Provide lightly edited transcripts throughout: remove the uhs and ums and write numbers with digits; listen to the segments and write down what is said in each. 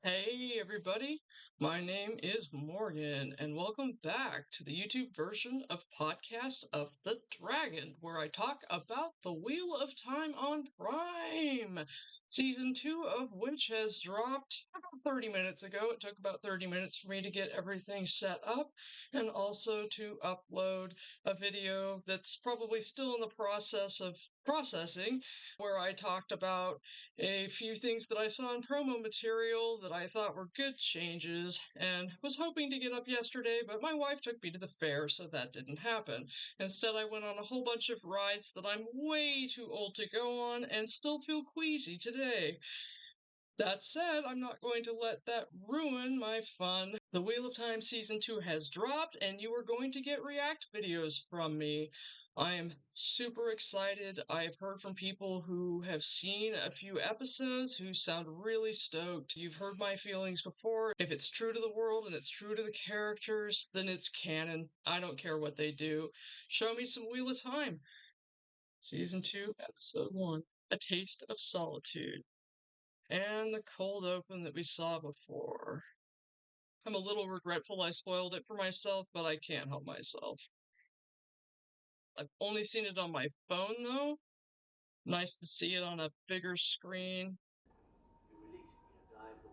Hey everybody, my name is Morgan, and welcome back to the YouTube version of Podcast of the Dragon, where I talk about the Wheel of Time on Prime. Season 2 of which has dropped about 30 minutes ago. It took about 30 minutes for me to get everything set up and also to upload a video that's probably still in the process of processing, where I talked about a few things that I saw in promo material that I thought were good changes, and was hoping to get up yesterday, but my wife took me to the fair, so that didn't happen. Instead, I went on a whole bunch of rides that I'm way too old to go on and still feel queasy today. That said, I'm not going to let that ruin my fun. The Wheel of Time Season 2 has dropped, and you are going to get react videos from me. I am super excited. I've heard from people who have seen a few episodes who sound really stoked. You've heard my feelings before. If it's true to the world and it's true to the characters, then it's canon. I don't care what they do. Show me some Wheel of Time. Season 2, Episode 1, A Taste of Solitude. And the cold open that we saw before. I'm a little regretful I spoiled it for myself, but I can't help myself. I've only seen it on my phone, though. Nice to see it on a bigger screen. You release me and I am the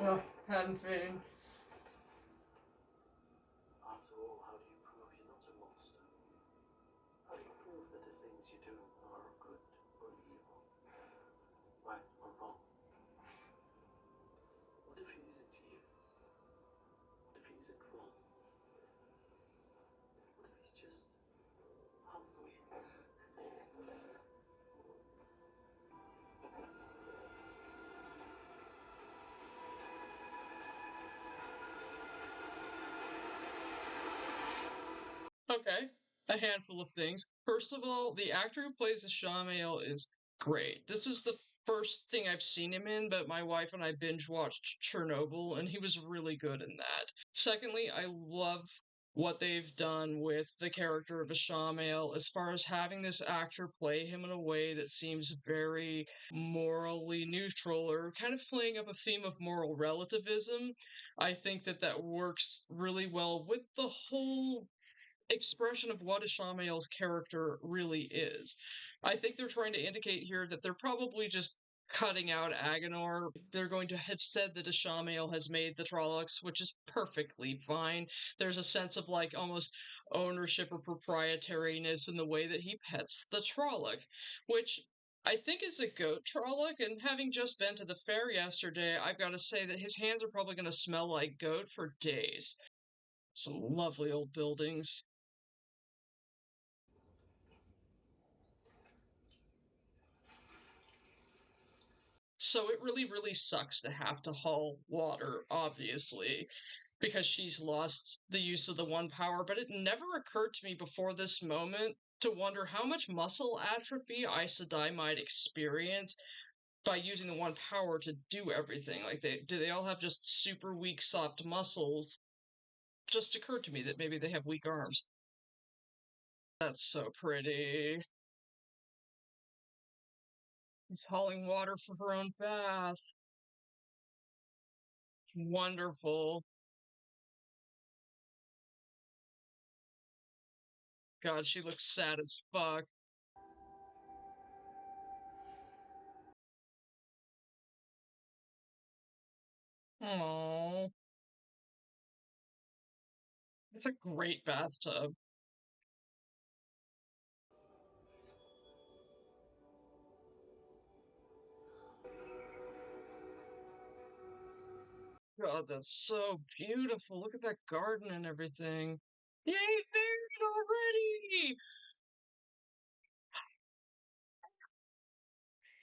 world. Oh, hadn't been. After all, how do you prove you're not a monster? How do you prove that the things you do are good or evil? Right or wrong? What if he isn't you? What if he isn't wrong? What if he's just hungry? Okay, a handful of things. First of all, the actor who plays the Shamael is great. This is the first thing I've seen him in, but my wife and I binge watched Chernobyl, and he was really good in that. Secondly, I love what they've done with the character of Ishamael as far as having this actor play him in a way that seems very morally neutral or kind of playing up a theme of moral relativism. I think that that works really well with the whole expression of what Ishamael's character really is. I think they're trying to indicate here that they're probably just cutting out Agenor. They're going to have said that Ishamael has made the Trollocs, which is perfectly fine. There's a sense of like almost ownership or proprietariness in the way that he pets the Trolloc, which I think is a goat Trolloc, and having just been to the fair yesterday, I've got to say that his hands are probably going to smell like goat for days. Some lovely old buildings. So it really, really sucks to have to haul water, obviously, because she's lost the use of the one power. But it never occurred to me before this moment to wonder how much muscle atrophy Aes Sedai might experience by using the one power to do everything. Like, do they all have just super weak, soft muscles? Just occurred to me that maybe they have weak arms. That's so pretty. He's hauling water for her own bath. Wonderful. God, she looks sad as fuck. Oh, it's a great bathtub. God, that's so beautiful. Look at that garden and everything. Yay, married already!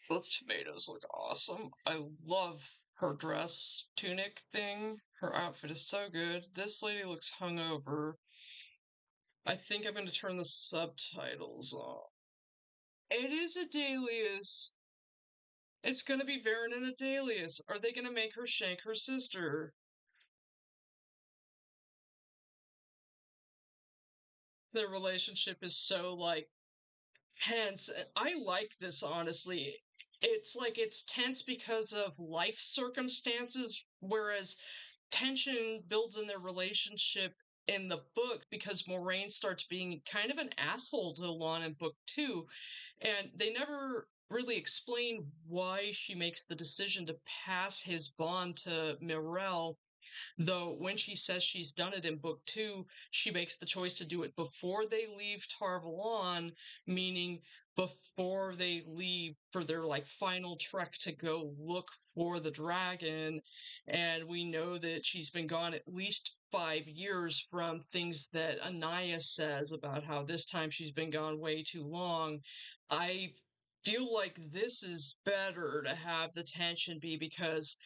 Those tomatoes look awesome. I love her dress tunic thing. Her outfit is so good. This lady looks hungover. I think I'm going to turn the subtitles on. It is a Dahlia's. It's going to be Varen and a Dahlia's. Are they going to make her shank her sister? Their relationship is so like hence, I like this honestly. It's like it's tense because of life circumstances, whereas tension builds in their relationship in the book because Moraine starts being kind of an asshole to Lon in book two. And they never really explain why she makes the decision to pass his bond to Mirel. Though when she says she's done it in book two, she makes the choice to do it before they leave Tarvalon, meaning before they leave for their like final trek to go look for the dragon. And we know that she's been gone at least 5 years from things that Anaya says about how this time she's been gone way too long. I feel like this is better to have the tension be because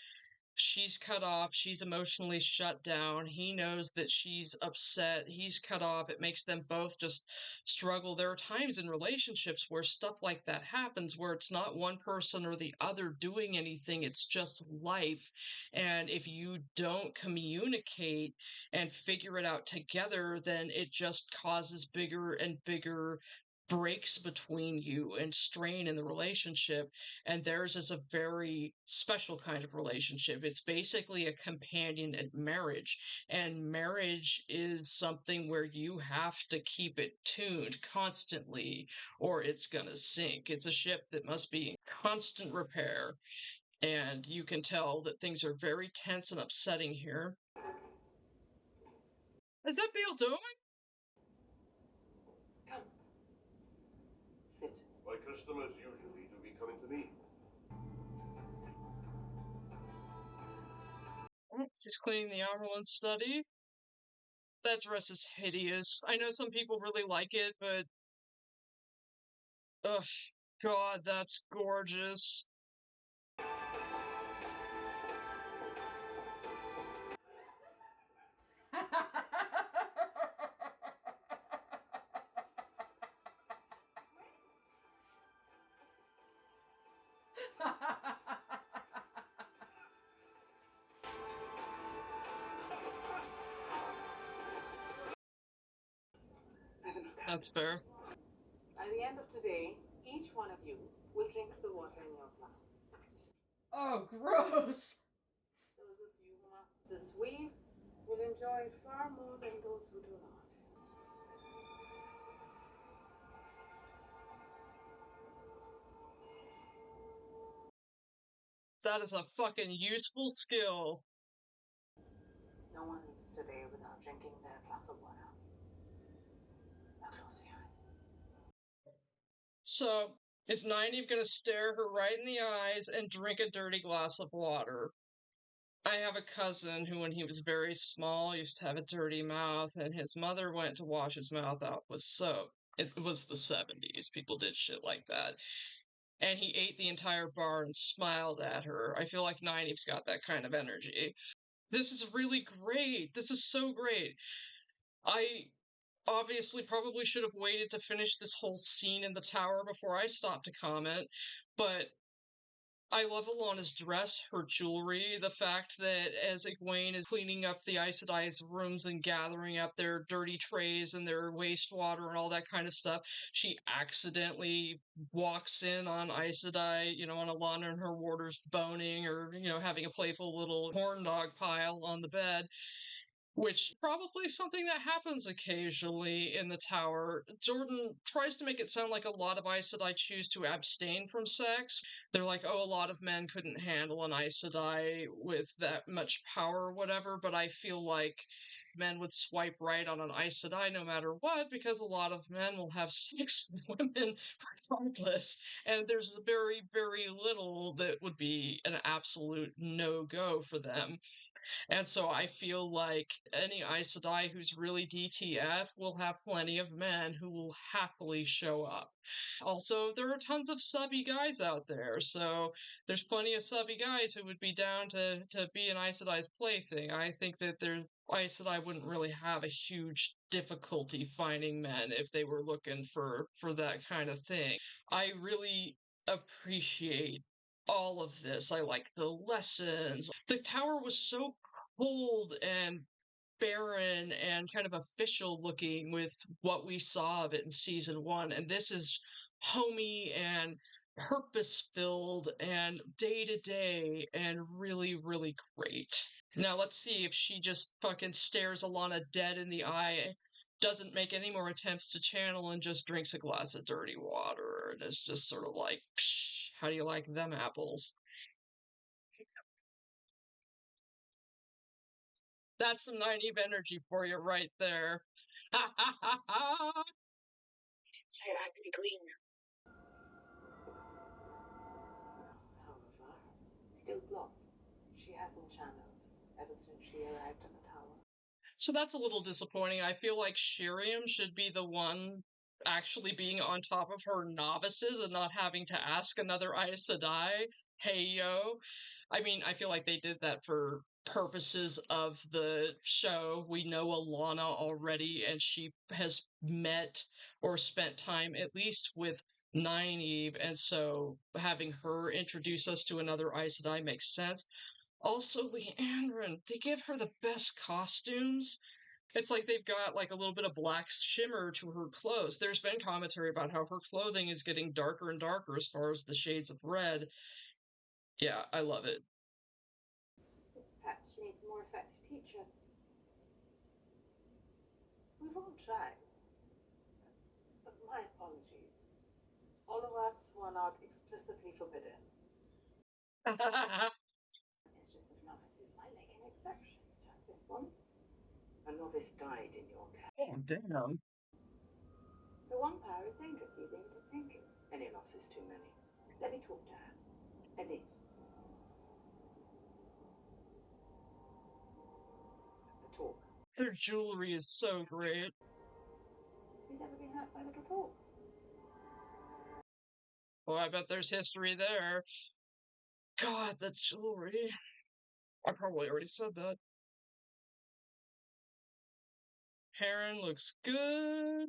she's cut off, she's emotionally shut down. He knows that she's upset, he's cut off. It makes them both just struggle. There are times in relationships where stuff like that happens, where it's not one person or the other doing anything, it's just life. And if you don't communicate and figure it out together, then it just causes bigger and bigger breaks between you and strain in the relationship. And theirs is a very special kind of relationship. It's basically a companion at marriage. And marriage is something where you have to keep it tuned constantly or it's going to sink. It's a ship that must be in constant repair. And you can tell that things are very tense and upsetting here. Is that Beale Doman? Come. Sit. My customers usually do be coming to me. She's cleaning the Amerlin study. That dress is hideous. I know some people really like it, but ugh, God, that's gorgeous. That's fair. By the end of today, each one of you will drink the water in your glass. Oh, gross. Those of you who master this weave will enjoy it far more than those who do not. That is a fucking useful skill. No one leaves today without drinking their glass of water. Now close your eyes. So, is Nynaeve gonna stare her right in the eyes and drink a dirty glass of water? I have a cousin who, when he was very small, used to have a dirty mouth, and his mother went to wash his mouth out with soap. It was the 70s. People did shit like that. And he ate the entire bar and smiled at her. I feel like Nynaeve's got that kind of energy. This is really great. This is so great. I obviously probably should have waited to finish this whole scene in the tower before I stopped to comment, but I love Alana's dress, her jewelry, the fact that as Egwene is cleaning up the Aes Sedai's rooms and gathering up their dirty trays and their wastewater and all that kind of stuff, she accidentally walks in on Aes Sedai, on Alana and her warders boning or, having a playful little corn dog pile on the bed, which probably something that happens occasionally in the tower. Jordan tries to make it sound like a lot of Aes Sedai choose to abstain from sex. They're like, oh, a lot of men couldn't handle an Aes Sedai with that much power or whatever, but I feel like men would swipe right on an Aes Sedai no matter what, because a lot of men will have sex with women regardless. And there's very, very little that would be an absolute no-go for them. And so I feel like any Aes Sedai who's really DTF will have plenty of men who will happily show up. Also, there are tons of subby guys out there, so there's plenty of subby guys who would be down to be an Aes Sedai's plaything. I think that Aes Sedai wouldn't really have a huge difficulty finding men if they were looking for that kind of thing. I really appreciate all of this. I like the lessons. The tower was so cold and barren and kind of official looking with what we saw of it in season one. And this is homey and purpose-filled and day-to-day and really, really great. Now let's see if she just fucking stares Alana dead in the eye, doesn't make any more attempts to channel, and just drinks a glass of dirty water, and is just sort of like, psh, how do you like them apples? That's some naive energy for you right there. Ha ha ha ha! Say it had to be green. However, still blocked. She hasn't channeled ever since she arrived at the tower. So that's a little disappointing. I feel like Shiriam should be the one actually being on top of her novices and not having to ask another Aes Sedai, hey yo. I mean, I feel like they did that for purposes of the show. We know Alana already, and she has met or spent time at least with Nynaeve, and so having her introduce us to another Aes Sedai makes sense. Also, Leandrin, they give her the best costumes. It's like they've got like a little bit of black shimmer to her clothes. There's been commentary about how her clothing is getting darker and darker as far as the shades of red. Yeah, I love it. Perhaps she needs a more effective teacher. We've all tried. But my apologies. All of us who are not explicitly forbidden. Mistress of Novices might make an exception. Just this once. A novice died in your care. Oh, damn. The one power is dangerous. Using it is dangerous. Any loss is too many. Let me talk to her. At least. A talk. Their jewelry is so great. Who's ever been hurt by a little talk? Oh, I bet there's history there. God, that jewelry. I probably already said that. Perrin looks good.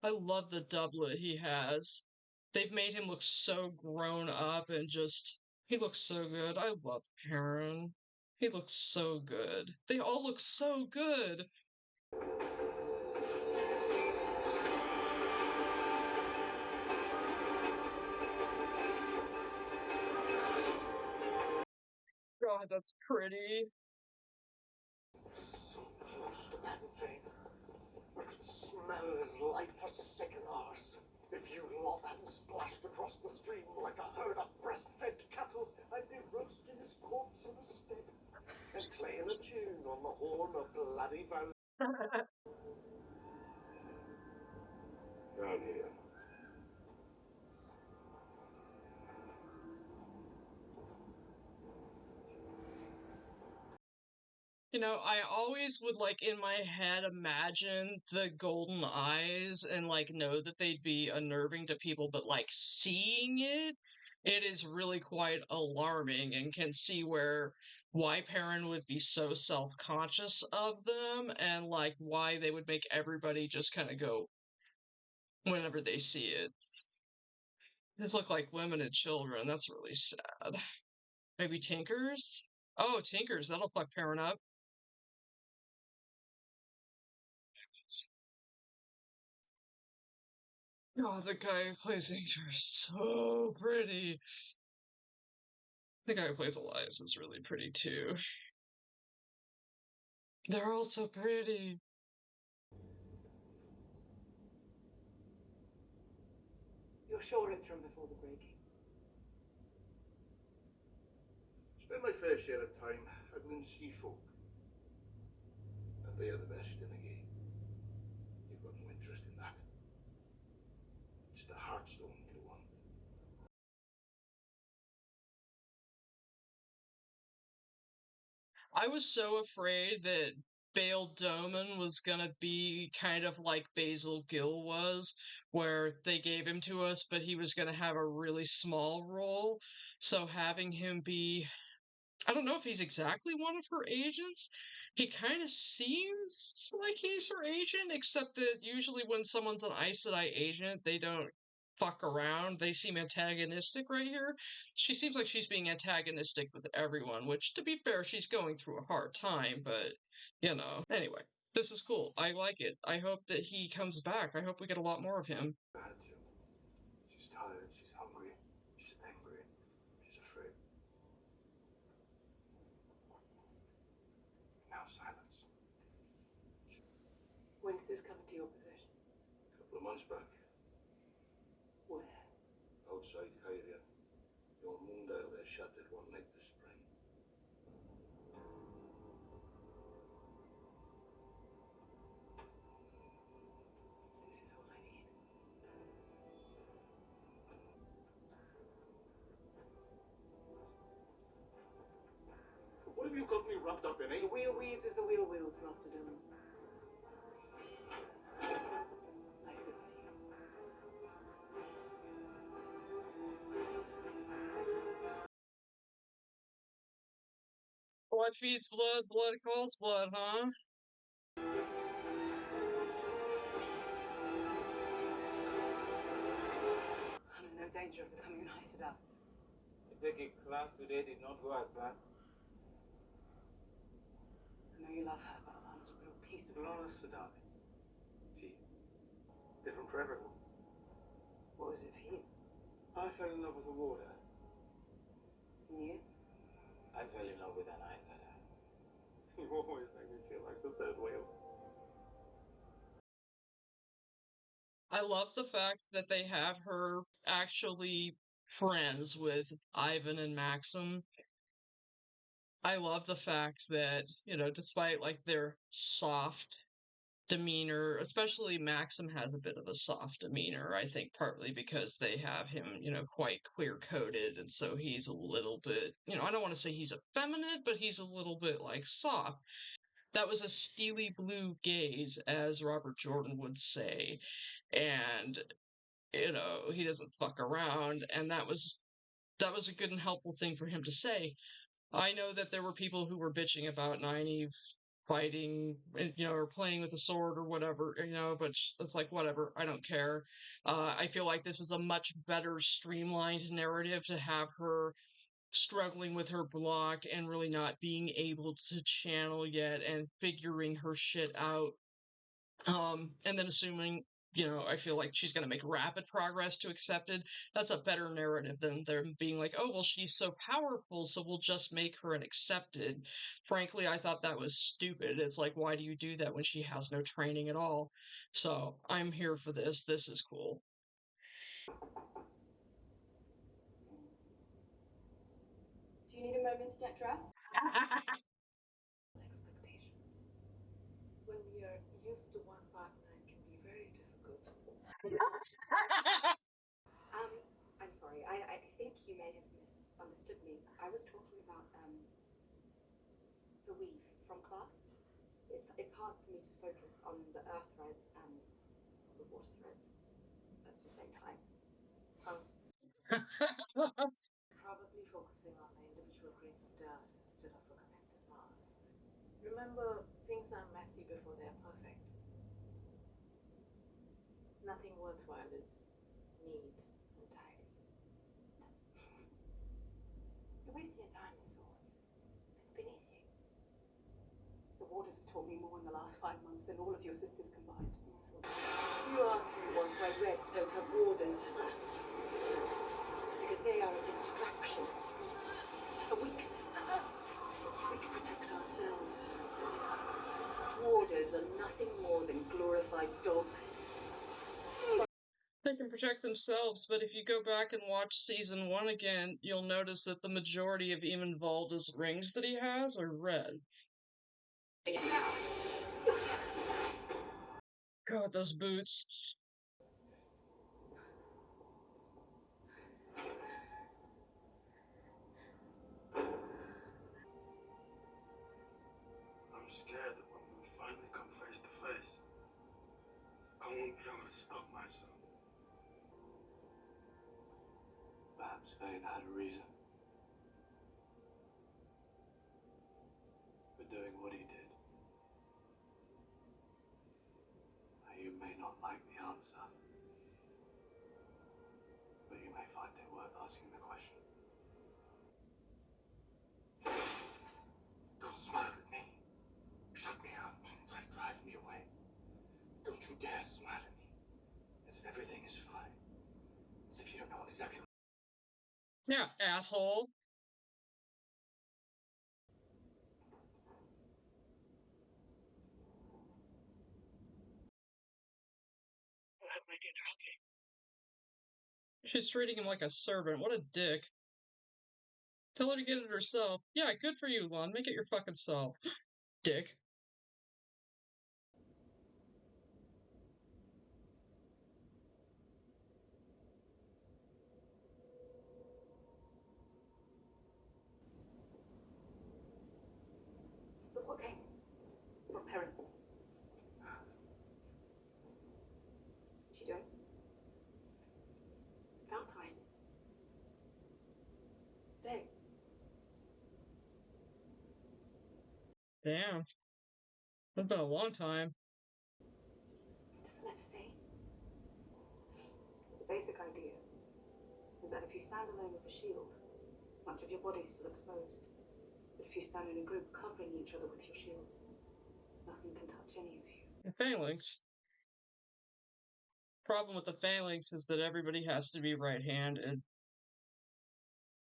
I love the doublet he has. They've made him look so grown up and just. He looks so good. I love Perrin. He looks so good. They all look so good. God, that's pretty. So close to that thing. I could smell his life-forsaken arse. If you lot hadn't splashed across the stream like a herd of breastfed cattle, I'd be roasting his corpse on a spit and playing a tune on the horn of bloody Val. Down here. You know, I always would like in my head imagine the golden eyes and like know that they'd be unnerving to people, but like seeing it, it is really quite alarming and can see why Perrin would be so self-conscious of them and like why they would make everybody just kind of go whenever they see it. These look like women and children. That's really sad. Maybe Tinkers? Oh, Tinkers, that'll fuck Perrin up. God, the guy who plays Angel is so pretty. The guy who plays Elias is really pretty too. They're all so pretty. You're sure it's from before the breaking? Spend my fair share of time admin sea folk. And they are the best in the game. You've got no interest in that. It's the Heartstone you want. I was so afraid that Bail Doman was gonna be kind of like Basil Gill was, where they gave him to us, but he was gonna have a really small role. So having him be I don't know if he's exactly one of her agents. He kind of seems like he's her agent, except that usually when someone's an Aes Sedai agent, they don't fuck around. They seem antagonistic right here. She seems like she's being antagonistic with everyone, which, to be fair, she's going through a hard time, but, you know. Anyway. This is cool. I like it. I hope that he comes back. I hope we get a lot more of him. Attitude. She's tired, she's hungry, she's angry, she's afraid. Now silence. When did this come into your possession? A couple of months back, Where? outside Cairo, your Moondale there shattered one leg this spring. This is all I need. What have you got me wrapped up in, eh? The wheel weaves as the wheel wheels, Master Dillon. I agree with you. Blood feeds blood, blood calls blood, huh? I'm in no danger of becoming an Aes Sedai. I take it class today did not go as planned. I know you love her, but Alana's a real piece of... Alana Sedai. She... different for everyone. What was it for you? I fell in love with the water. And you? I fell in love with an Aes Sedai. You always make me feel like the third wheel. I love the fact that they have her actually friends with Ivan and Maxim. I love the fact that, despite like their soft demeanor, especially Maxim has a bit of a soft demeanor, I think partly because they have him, quite clear coded, and so he's a little bit, I don't want to say he's effeminate, but he's a little bit like soft. That was a steely blue gaze, as Robert Jordan would say, and he doesn't fuck around, and that was a good and helpful thing for him to say. I know that there were people who were bitching about Nynaeve fighting, or playing with a sword or whatever, but it's like, whatever, I don't care. I feel like this is a much better streamlined narrative to have her struggling with her block and really not being able to channel yet and figuring her shit out. And then assuming, I feel like she's going to make rapid progress to accepted. That's a better narrative than them being like, oh, well, she's so powerful, so we'll just make her an accepted. Frankly, I thought that was stupid. It's like, why do you do that when she has no training at all? So I'm here for this. This is cool. Do you need a moment to get dressed? Expectations. When we are used to one partner, it can be very difficult. I'm sorry. I think you may have misunderstood me. I was talking about the weave from class. It's hard for me to focus on the earth threads and the water threads at the same time. Probably focusing on the individual grains of dirt instead of a collective mass. Remember, things are messy before they're perfect. Nothing worthwhile is neat and tidy. You're wasting your time with swords. It's beneath you. The warders have taught me more in the last 5 months than all of your sisters combined. You asked me once why Reds don't have warders. Because they are a distraction. A weakness. We can protect ourselves. Warders are nothing more than glorified dogs. They can protect themselves, but if you go back and watch season 1 again, you'll notice that the majority of Eamon Valda's rings that he has are red. God, those boots. I'm scared that when we finally come face to face, I won't be able to stop myself. Perhaps Vane had a reason for doing what he did. You may not like the answer, but you may find it worth asking the question. Don't smile at me. Shut me out. Drive me know exactly. Yeah, asshole. What have my dinner, okay? She's treating him like a servant. What a dick. Tell her to get it herself. Yeah, good for you, Lon. Make it your fucking self. Dick. Look what came from Perrin. She doing? It's about time. Today. Damn. It's been a long time. Doesn't matter, say. The basic idea is that if you stand alone with a shield, much of your body is still exposed. But if you stand in a group covering each other with your shields, nothing can touch any of you. The phalanx. Problem with the phalanx is that everybody has to be right-handed.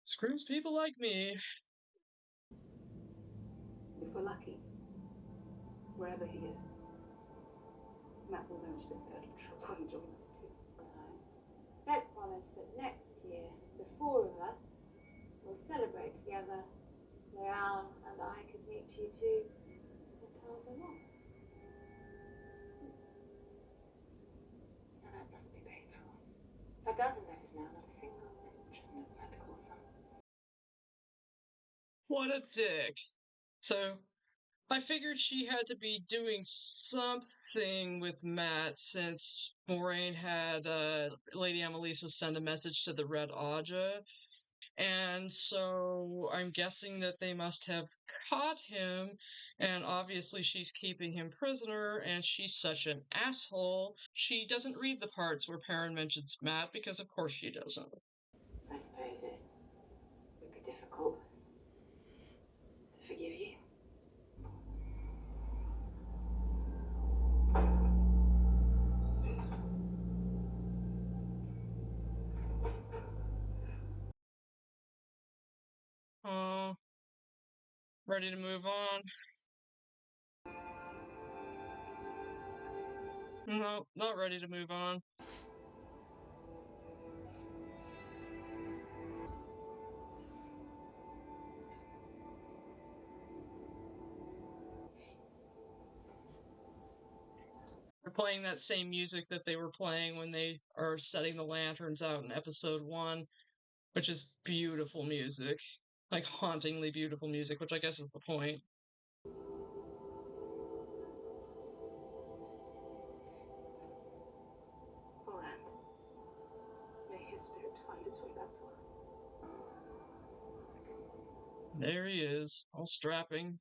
Screws people like me. If we're lucky, wherever he is, Matt will manage to stay out of trouble and join us too. Let's promise that next year, the four of us will celebrate together. Royale and I could meet you two at Tarvermont. Now that must be painful. A dozen letters now, not a single mention of medical sum. What a dick. So, I figured she had to be doing something with Matt since Moraine had Lady Amelisa send a message to the Red Aja. And so I'm guessing that they must have caught him, and obviously she's keeping him prisoner, and she's such an asshole. She doesn't read the parts where Perrin mentions Matt, because of course she doesn't. I suppose it would be difficult to forgive you. Oh, ready to move on? No, not ready to move on. They're playing that same music that they were playing when they are setting the lanterns out in episode 1, which is beautiful music. Like hauntingly beautiful music, which I guess is the point. Morand, may his spirit find its way back to us. There he is, all strapping.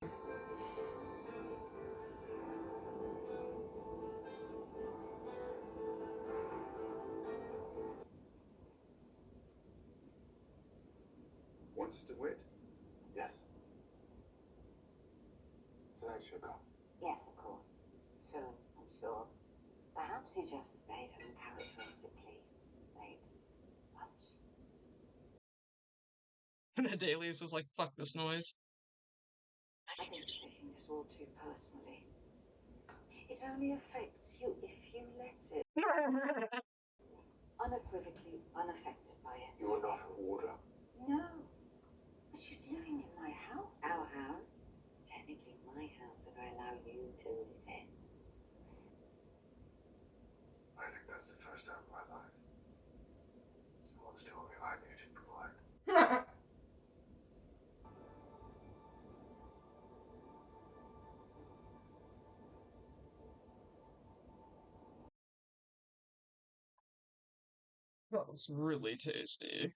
Want us to wait? Yes. Tonight she'll come. Yes, of course. Soon, I'm sure. Perhaps he just stays uncharacteristically late lunch. And Adelius is like, fuck this noise. I think you're taking this all too personally. It only affects you if you let it. Unequivocally unaffected by it. You are not her warder. No. But she's living in my house. Our house? Technically my house if I allow you to live in. I think that's the first time in my life someone's told me I need to provide. That was really tasty.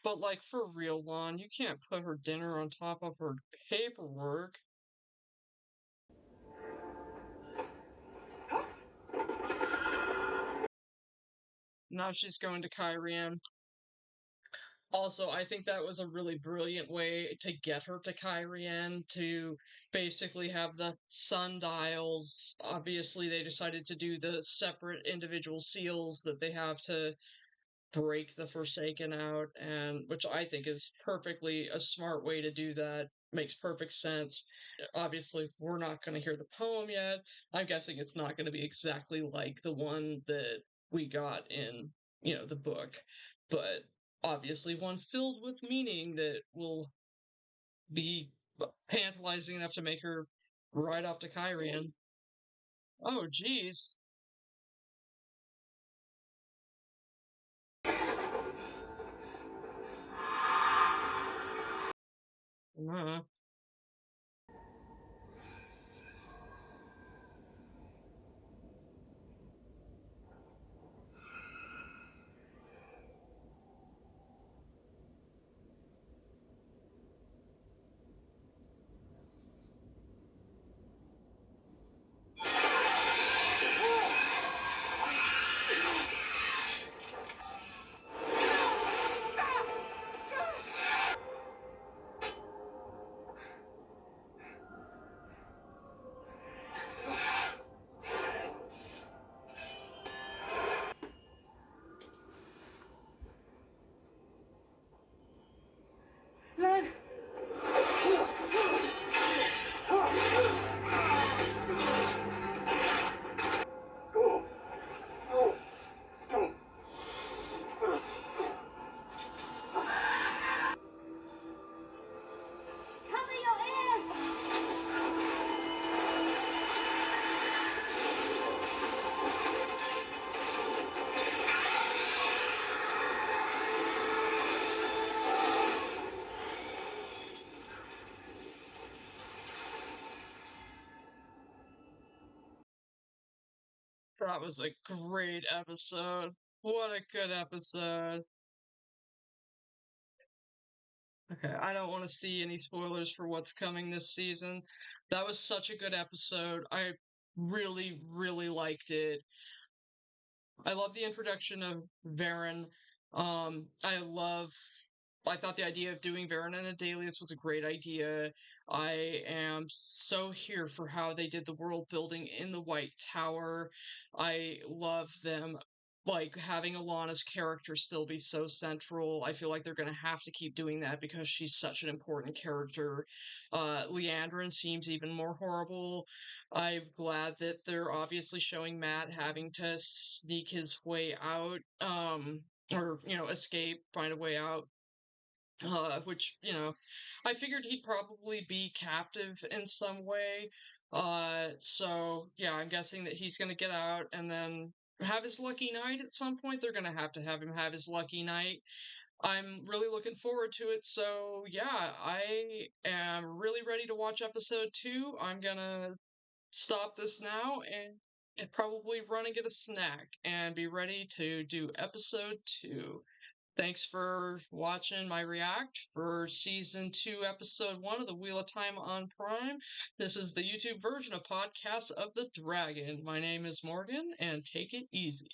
But like, for real, Lon, you can't put her dinner on top of her paperwork. Now she's going to Kyrian. Also, I think that was a really brilliant way to get her to Kyrian, to basically have the sundials. Obviously, they decided to do the separate individual seals that they have to break the Forsaken out, and which I think is perfectly a smart way to do that. Makes perfect sense. Obviously, we're not going to hear the poem yet. I'm guessing it's not going to be exactly like the one that we got in, the book, but obviously one filled with meaning that will be tantalizing enough to make her ride off to Kyrian. Oh, geez. Uh, Lan! Cover your ears! that was a great episode. What a good episode. Okay, I don't want to see any spoilers for what's coming this season. That was such a good episode. I really, really liked it. I love the introduction of Varen. I thought the idea of doing Varen and Adalius was a great idea. I am so here for how they did the world building in the White Tower. I love them like having Alana's character still be so central. I feel like they're going to have to keep doing that because she's such an important character. Leandrin seems even more horrible. I'm glad that they're obviously showing Matt having to sneak his way out, or escape, find a way out, which I figured he'd probably be captive in some way. So yeah, I'm guessing that he's gonna get out and then have his lucky night at some point. They're gonna have him have his lucky night. I'm really looking forward to it. So yeah, I am really ready to watch episode 2. I'm gonna stop this now and probably run and get a snack and be ready to do episode 2. Thanks for watching my react for season 2, episode 1 of the Wheel of Time on Prime. This is the YouTube version of Podcast of the Dragon. My name is Morgan, and take it easy.